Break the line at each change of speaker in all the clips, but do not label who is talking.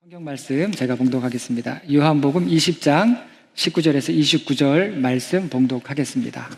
성경 말씀 제가 봉독하겠습니다. 요한복음 20장 19절에서 29절 말씀 봉독하겠습니다.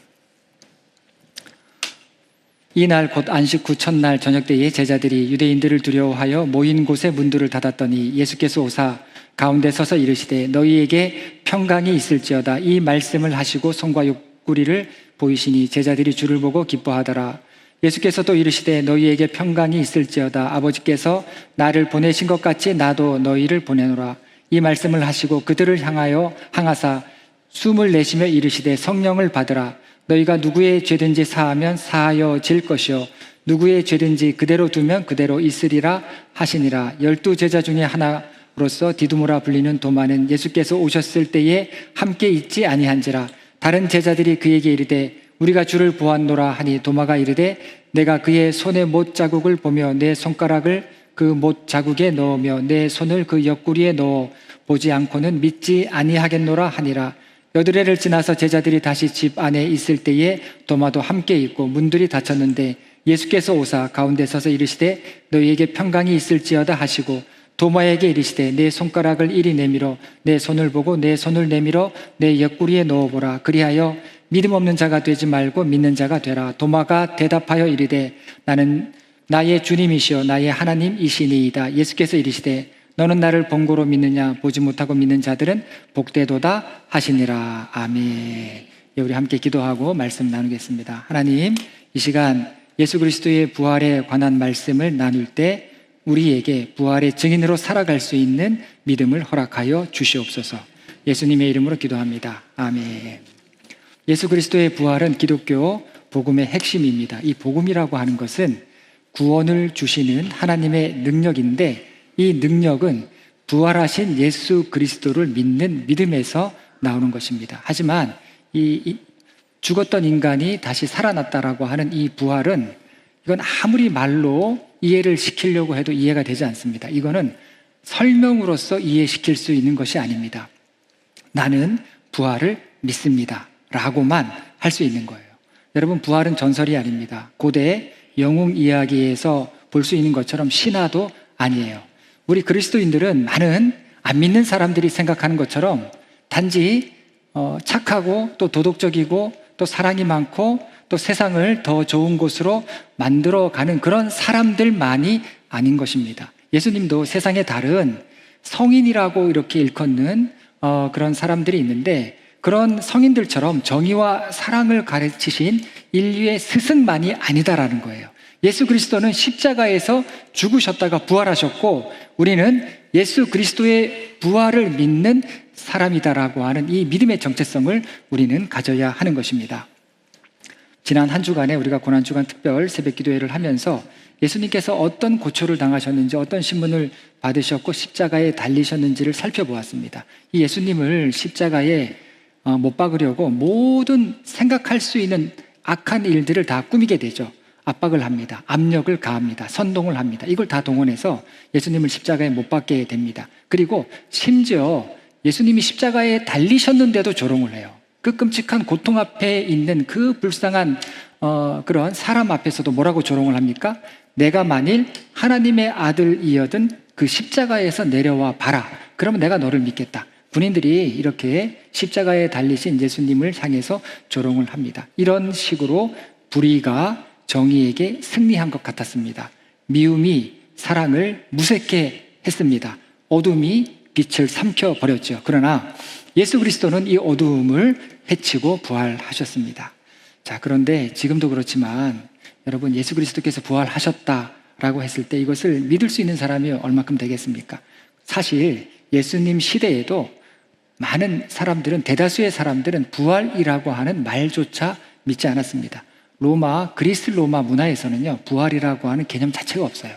이날 곧 안식 후 첫날 저녁 때에 제자들이 유대인들을 두려워하여 모인 곳에 문들을 닫았더니 예수께서 오사 가운데 서서 이르시되 너희에게 평강이 있을지어다. 이 말씀을 하시고 손과 옆구리를 보이시니 제자들이 주를 보고 기뻐하더라. 예수께서 또 이르시되 너희에게 평강이 있을지어다. 아버지께서 나를 보내신 것 같이 나도 너희를 보내노라. 이 말씀을 하시고 그들을 향하여 항하사 숨을 내쉬며 이르시되 성령을 받으라. 너희가 누구의 죄든지 사하면 사하여질 것이요 누구의 죄든지 그대로 두면 그대로 있으리라 하시니라. 12 제자 중에 하나로서 디두모라 불리는 도마는 예수께서 오셨을 때에 함께 있지 아니한지라. 다른 제자들이 그에게 이르되 우리가 주를 보았노라 하니 도마가 이르되 내가 그의 손에 못 자국을 보며 내 손가락을 그 못 자국에 넣으며 내 손을 그 옆구리에 넣어 보지 않고는 믿지 아니하겠노라 하니라. 여드레를 지나서 제자들이 다시 집 안에 있을 때에 도마도 함께 있고 문들이 닫혔는데 예수께서 오사 가운데 서서 이르시되 너희에게 평강이 있을지어다 하시고 도마에게 이르시되 내 손가락을 이리 내밀어 내 손을 보고 내 손을 내밀어 내 옆구리에 넣어보라. 그리하여 믿음 없는 자가 되지 말고 믿는 자가 되라. 도마가 대답하여 이르되 나는 나의 주님이시여 나의 하나님이시니이다. 예수께서 이르시되 너는 나를 본고로 믿느냐? 보지 못하고 믿는 자들은 복되도다 하시니라. 아멘. 우리 함께 기도하고 말씀 나누겠습니다. 하나님, 이 시간 예수 그리스도의 부활에 관한 말씀을 나눌 때 우리에게 부활의 증인으로 살아갈 수 있는 믿음을 허락하여 주시옵소서. 예수님의 이름으로 기도합니다. 아멘. 예수 그리스도의 부활은 기독교 복음의 핵심입니다. 이 복음이라고 하는 것은 구원을 주시는 하나님의 능력인데 이 능력은 부활하신 예수 그리스도를 믿는 믿음에서 나오는 것입니다. 하지만 이 죽었던 인간이 다시 살아났다라고 하는 이 부활은 이건 아무리 말로 이해를 시키려고 해도 이해가 되지 않습니다. 이거는 설명으로서 이해시킬 수 있는 것이 아닙니다. 나는 부활을 믿습니다 라고만 할 수 있는 거예요. 여러분, 부활은 전설이 아닙니다. 고대 영웅 이야기에서 볼 수 있는 것처럼 신화도 아니에요. 우리 그리스도인들은 많은 안 믿는 사람들이 생각하는 것처럼 단지 착하고 또 도덕적이고 또 사랑이 많고 또 세상을 더 좋은 곳으로 만들어가는 그런 사람들만이 아닌 것입니다. 예수님도 세상에 다른 성인이라고 이렇게 일컫는 그런 사람들이 있는데 그런 성인들처럼 정의와 사랑을 가르치신 인류의 스승만이 아니다라는 거예요. 예수 그리스도는 십자가에서 죽으셨다가 부활하셨고 우리는 예수 그리스도의 부활을 믿는 사람이다라고 하는 이 믿음의 정체성을 우리는 가져야 하는 것입니다. 지난 한 주간에 우리가 고난주간 특별 새벽기도회를 하면서 예수님께서 어떤 고초를 당하셨는지 어떤 신문을 받으셨고 십자가에 달리셨는지를 살펴보았습니다. 이 예수님을 십자가에 못 박으려고 모든 생각할 수 있는 악한 일들을 다 꾸미게 되죠. 압박을 합니다. 압력을 가합니다. 선동을 합니다. 이걸 다 동원해서 예수님을 십자가에 못 박게 됩니다. 그리고 심지어 예수님이 십자가에 달리셨는데도 조롱을 해요. 그 끔찍한 고통 앞에 있는 그 불쌍한 그런 사람 앞에서도 뭐라고 조롱을 합니까? 내가 만일 하나님의 아들이여든 그 십자가에서 내려와 봐라. 그러면 내가 너를 믿겠다. 군인들이 이렇게 십자가에 달리신 예수님을 향해서 조롱을 합니다. 이런 식으로 불의가 정의에게 승리한 것 같았습니다. 미움이 사랑을 무색해 했습니다. 어둠이 빛을 삼켜버렸죠. 그러나 예수 그리스도는 이 어두움을 해치고 부활하셨습니다. 자, 그런데 지금도 그렇지만 여러분, 예수 그리스도께서 부활하셨다라고 했을 때 이것을 믿을 수 있는 사람이 얼마큼 되겠습니까? 사실 예수님 시대에도 많은 사람들은, 대다수의 사람들은 부활이라고 하는 말조차 믿지 않았습니다. 그리스 로마 문화에서는요, 부활이라고 하는 개념 자체가 없어요.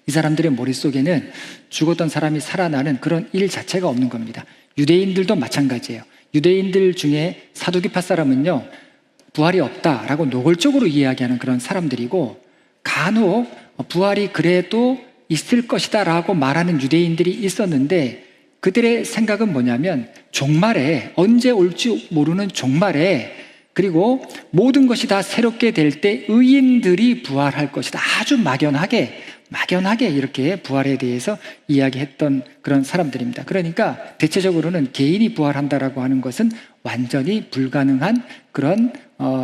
이 사람들의 머릿속에는 죽었던 사람이 살아나는 그런 일 자체가 없는 겁니다. 유대인들도 마찬가지예요. 유대인들 중에 사두기파 사람은요, 부활이 없다라고 노골적으로 이야기하는 그런 사람들이고, 간혹 부활이 그래도 있을 것이다 라고 말하는 유대인들이 있었는데 그들의 생각은 뭐냐면 종말에, 언제 올지 모르는 종말에, 그리고 모든 것이 다 새롭게 될 때 의인들이 부활할 것이다. 아주 막연하게 막연하게 이렇게 부활에 대해서 이야기했던 그런 사람들입니다. 그러니까 대체적으로는 개인이 부활한다라고 하는 것은 완전히 불가능한 그런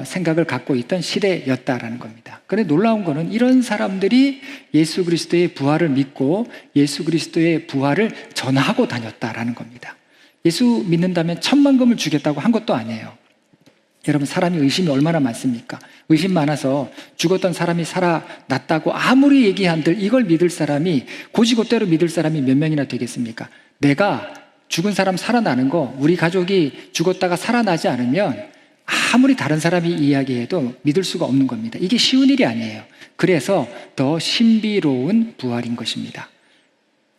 생각을 갖고 있던 시대였다라는 겁니다. 그런데 놀라운 거는 이런 사람들이 예수 그리스도의 부활을 믿고 예수 그리스도의 부활을 전하고 다녔다라는 겁니다. 예수 믿는다면 천만금을 주겠다고 한 것도 아니에요. 여러분, 사람이 의심이 얼마나 많습니까? 의심 많아서 죽었던 사람이 살아났다고 아무리 얘기한들 이걸 믿을 사람이, 고지고대로 믿을 사람이 몇 명이나 되겠습니까? 내가 죽은 사람 살아나는 거, 우리 가족이 죽었다가 살아나지 않으면 아무리 다른 사람이 이야기해도 믿을 수가 없는 겁니다. 이게 쉬운 일이 아니에요. 그래서 더 신비로운 부활인 것입니다.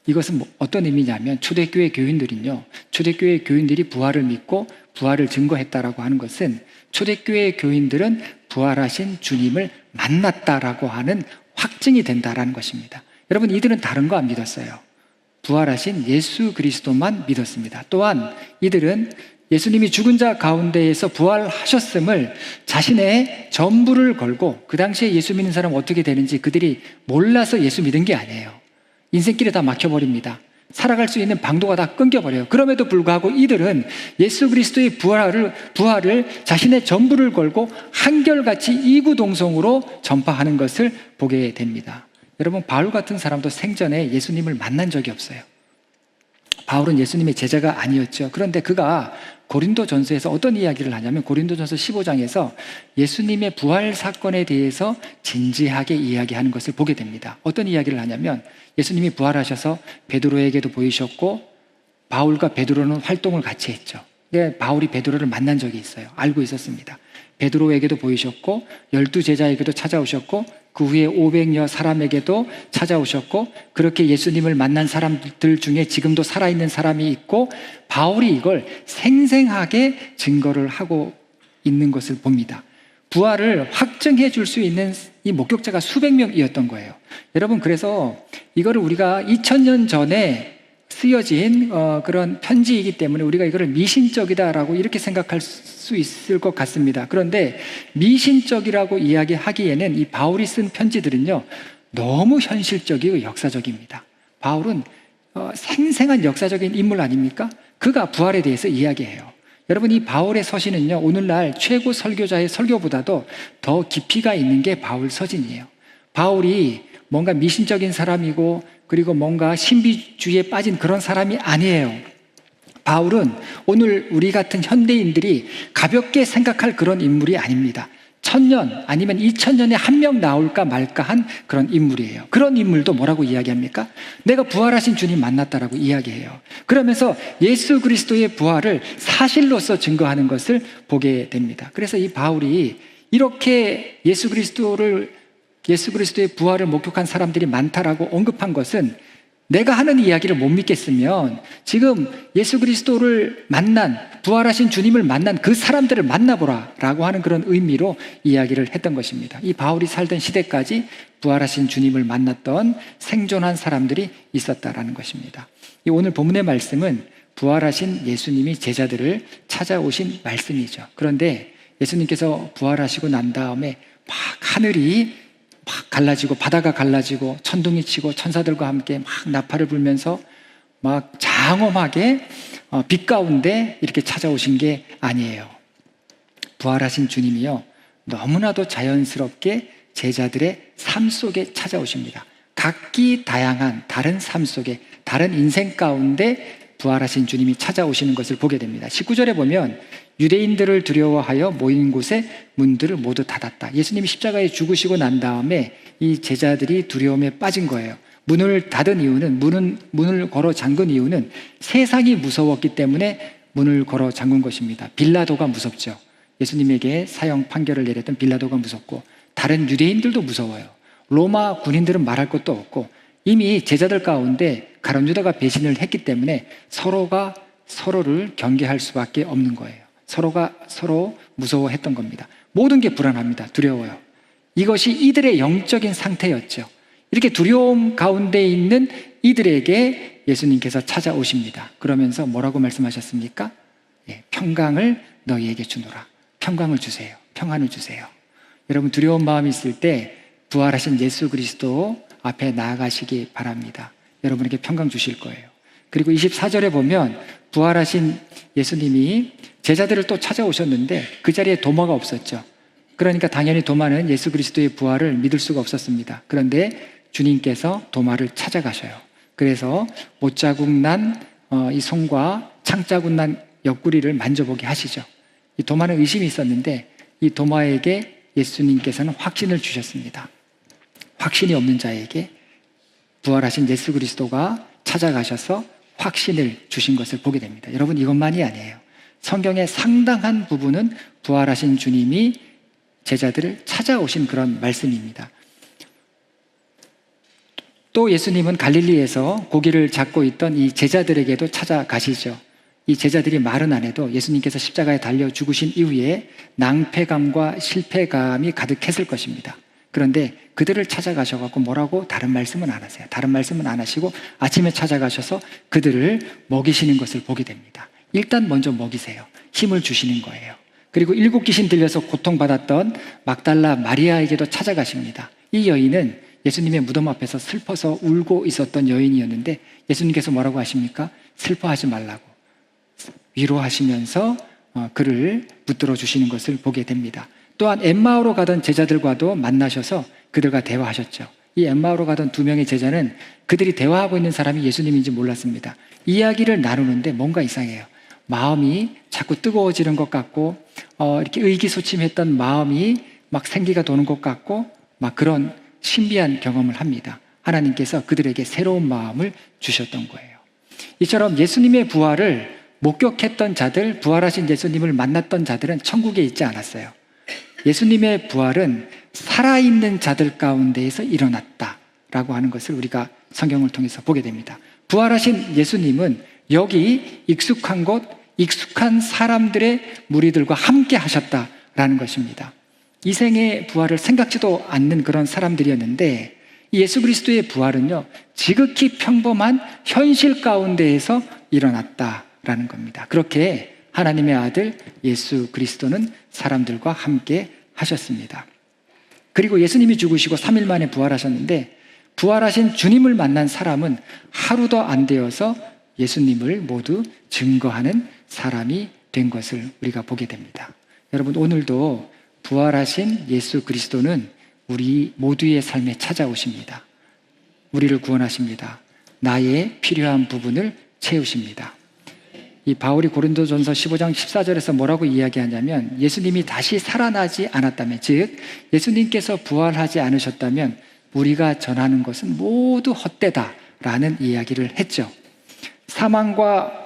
이것은 어떤 의미냐면, 초대교회 교인들은요, 초대교회 교인들이 부활을 믿고 부활을 증거했다라고 하는 것은 초대교회 교인들은 부활하신 주님을 만났다라고 하는 확증이 된다라는 것입니다. 여러분, 이들은 다른 거 안 믿었어요. 부활하신 예수 그리스도만 믿었습니다. 또한 이들은 예수님이 죽은 자 가운데에서 부활하셨음을 자신의 전부를 걸고, 그 당시에 예수 믿는 사람은 어떻게 되는지 그들이 몰라서 예수 믿은 게 아니에요. 인생길이 다 막혀버립니다. 살아갈 수 있는 방도가 다 끊겨버려요. 그럼에도 불구하고 이들은 예수 그리스도의 부활을 자신의 전부를 걸고 한결같이 이구동성으로 전파하는 것을 보게 됩니다. 여러분, 바울 같은 사람도 생전에 예수님을 만난 적이 없어요. 바울은 예수님의 제자가 아니었죠. 그런데 그가 고린도전서에서 어떤 이야기를 하냐면, 고린도전서 15장에서 예수님의 부활 사건에 대해서 진지하게 이야기하는 것을 보게 됩니다. 어떤 이야기를 하냐면, 예수님이 부활하셔서 베드로에게도 보이셨고 바울과 베드로는 활동을 같이 했죠. 근데 바울이 베드로를 만난 적이 있어요. 알고 있었습니다. 베드로에게도 보이셨고 12제자에게도 찾아오셨고 그 후에 500여 사람에게도 찾아오셨고, 그렇게 예수님을 만난 사람들 중에 지금도 살아있는 사람이 있고, 바울이 이걸 생생하게 증거를 하고 있는 것을 봅니다. 부활을 확증해 줄 수 있는 이 목격자가 수백 명이었던 거예요. 여러분, 그래서 이거를 우리가 2000년 전에 쓰여진 그런 편지이기 때문에 우리가 이거를 미신적이다라고 이렇게 생각할 수 있을 것 같습니다. 그런데 미신적이라고 이야기하기에는 이 바울이 쓴 편지들은요, 너무 현실적이고 역사적입니다. 바울은 생생한 역사적인 인물 아닙니까? 그가 부활에 대해서 이야기해요. 여러분, 이 바울의 서신은요, 오늘날 최고 설교자의 설교보다도 더 깊이가 있는 게 바울 서신이에요. 바울이 뭔가 미신적인 사람이고 그리고 뭔가 신비주의에 빠진 그런 사람이 아니에요. 바울은 오늘 우리 같은 현대인들이 가볍게 생각할 그런 인물이 아닙니다. 1000년 아니면 2000년에 한 명 나올까 말까 한 그런 인물이에요. 그런 인물도 뭐라고 이야기합니까? 내가 부활하신 주님 만났다라고 이야기해요. 그러면서 예수 그리스도의 부활을 사실로서 증거하는 것을 보게 됩니다. 그래서 이 바울이 이렇게 예수 그리스도의 부활을 목격한 사람들이 많다라고 언급한 것은, 내가 하는 이야기를 못 믿겠으면 지금 예수 그리스도를 만난, 부활하신 주님을 만난 그 사람들을 만나보라 라고 하는 그런 의미로 이야기를 했던 것입니다. 이 바울이 살던 시대까지 부활하신 주님을 만났던 생존한 사람들이 있었다라는 것입니다. 이 오늘 본문의 말씀은 부활하신 예수님이 제자들을 찾아오신 말씀이죠. 그런데 예수님께서 부활하시고 난 다음에 막 하늘이 막 갈라지고 바다가 갈라지고 천둥이 치고 천사들과 함께 막 나팔을 불면서 막 장엄하게 빛 가운데 이렇게 찾아오신 게 아니에요. 부활하신 주님이요, 너무나도 자연스럽게 제자들의 삶 속에 찾아오십니다. 각기 다양한 다른 삶 속에, 다른 인생 가운데 부활하신 주님이 찾아오시는 것을 보게 됩니다. 19절에 보면 유대인들을 두려워하여 모인 곳에 문들을 모두 닫았다. 예수님이 십자가에 죽으시고 난 다음에 이 제자들이 두려움에 빠진 거예요. 문을 닫은 이유는, 문을 걸어 잠근 이유는 세상이 무서웠기 때문에 문을 걸어 잠근 것입니다. 빌라도가 무섭죠. 예수님에게 사형 판결을 내렸던 빌라도가 무섭고, 다른 유대인들도 무서워요. 로마 군인들은 말할 것도 없고, 이미 제자들 가운데 가룟 유다가 배신을 했기 때문에 서로가 서로를 경계할 수밖에 없는 거예요. 서로가 서로 무서워했던 겁니다. 모든 게 불안합니다. 두려워요. 이것이 이들의 영적인 상태였죠. 이렇게 두려움 가운데 있는 이들에게 예수님께서 찾아오십니다. 그러면서 뭐라고 말씀하셨습니까? 평강을 너희에게 주노라. 평강을 주세요. 평안을 주세요. 여러분, 두려운 마음이 있을 때 부활하신 예수 그리스도 앞에 나아가시기 바랍니다. 여러분에게 평강 주실 거예요. 그리고 24절에 보면 부활하신 예수님이 제자들을 또 찾아오셨는데 그 자리에 도마가 없었죠. 그러니까 당연히 도마는 예수 그리스도의 부활을 믿을 수가 없었습니다. 그런데 주님께서 도마를 찾아가셔요. 그래서 못자국 난 이 손과 창자국 난 옆구리를 만져보게 하시죠. 이 도마는 의심이 있었는데 이 도마에게 예수님께서는 확신을 주셨습니다. 확신이 없는 자에게 부활하신 예수 그리스도가 찾아가셔서 확신을 주신 것을 보게 됩니다. 여러분, 이것만이 아니에요. 성경의 상당한 부분은 부활하신 주님이 제자들을 찾아오신 그런 말씀입니다. 또 예수님은 갈릴리에서 고기를 잡고 있던 이 제자들에게도 찾아가시죠. 이 제자들이 말은 안 해도 예수님께서 십자가에 달려 죽으신 이후에 낭패감과 실패감이 가득했을 것입니다. 그런데 그들을 찾아가셔서 뭐라고 다른 말씀은 안 하세요. 다른 말씀은 안 하시고 아침에 찾아가셔서 그들을 먹이시는 것을 보게 됩니다. 일단 먼저 먹이세요. 힘을 주시는 거예요. 그리고 7 귀신 들려서 고통받았던 막달라 마리아에게도 찾아가십니다. 이 여인은 예수님의 무덤 앞에서 슬퍼서 울고 있었던 여인이었는데 예수님께서 뭐라고 하십니까? 슬퍼하지 말라고 위로하시면서 그를 붙들어 주시는 것을 보게 됩니다. 또한 엠마오로 가던 제자들과도 만나셔서 그들과 대화하셨죠. 이 엠마오로 가던 2명의 제자는 그들이 대화하고 있는 사람이 예수님인지 몰랐습니다. 이야기를 나누는데 뭔가 이상해요. 마음이 자꾸 뜨거워지는 것 같고 이렇게 의기소침했던 마음이 막 생기가 도는 것 같고 막 그런 신비한 경험을 합니다. 하나님께서 그들에게 새로운 마음을 주셨던 거예요. 이처럼 예수님의 부활을 목격했던 자들, 부활하신 예수님을 만났던 자들은 천국에 있지 않았어요. 예수님의 부활은 살아있는 자들 가운데에서 일어났다라고 하는 것을 우리가 성경을 통해서 보게 됩니다. 부활하신 예수님은 여기 익숙한 곳, 익숙한 사람들의 무리들과 함께 하셨다라는 것입니다. 이 생의 부활을 생각지도 않는 그런 사람들이었는데 예수 그리스도의 부활은요, 지극히 평범한 현실 가운데에서 일어났다라는 겁니다. 그렇게 하나님의 아들 예수 그리스도는 사람들과 함께 하셨습니다. 그리고 예수님이 죽으시고 3일 만에 부활하셨는데 부활하신 주님을 만난 사람은 하루도 안 되어서 예수님을 모두 증거하는 사람이 된 것을 우리가 보게 됩니다. 여러분, 오늘도 부활하신 예수 그리스도는 우리 모두의 삶에 찾아오십니다. 우리를 구원하십니다. 나의 필요한 부분을 채우십니다. 이 바울이 고린도전서 15장 14절에서 뭐라고 이야기하냐면 예수님이 다시 살아나지 않았다면, 즉 예수님께서 부활하지 않으셨다면 우리가 전하는 것은 모두 헛되다라는 이야기를 했죠. 사망과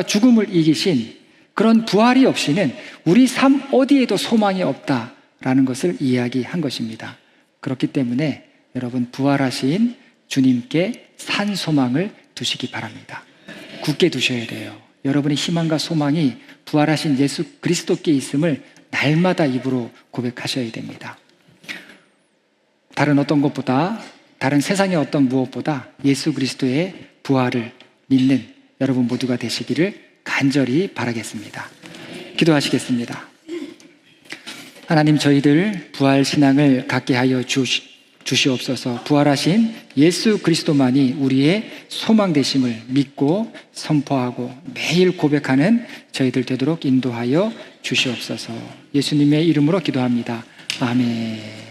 죽음을 이기신 그런 부활이 없이는 우리 삶 어디에도 소망이 없다라는 것을 이야기한 것입니다. 그렇기 때문에 여러분, 부활하신 주님께 산 소망을 두시기 바랍니다. 굳게 두셔야 돼요. 여러분의 희망과 소망이 부활하신 예수 그리스도께 있음을 날마다 입으로 고백하셔야 됩니다. 다른 어떤 것보다, 다른 세상의 어떤 무엇보다 예수 그리스도의 부활을 믿는 여러분 모두가 되시기를 간절히 바라겠습니다. 기도하시겠습니다. 하나님, 저희들 부활 신앙을 갖게 하여 주시옵소서. 부활하신 예수 그리스도만이 우리의 소망 되심을 믿고 선포하고 매일 고백하는 저희들 되도록 인도하여 주시옵소서. 예수님의 이름으로 기도합니다. 아멘.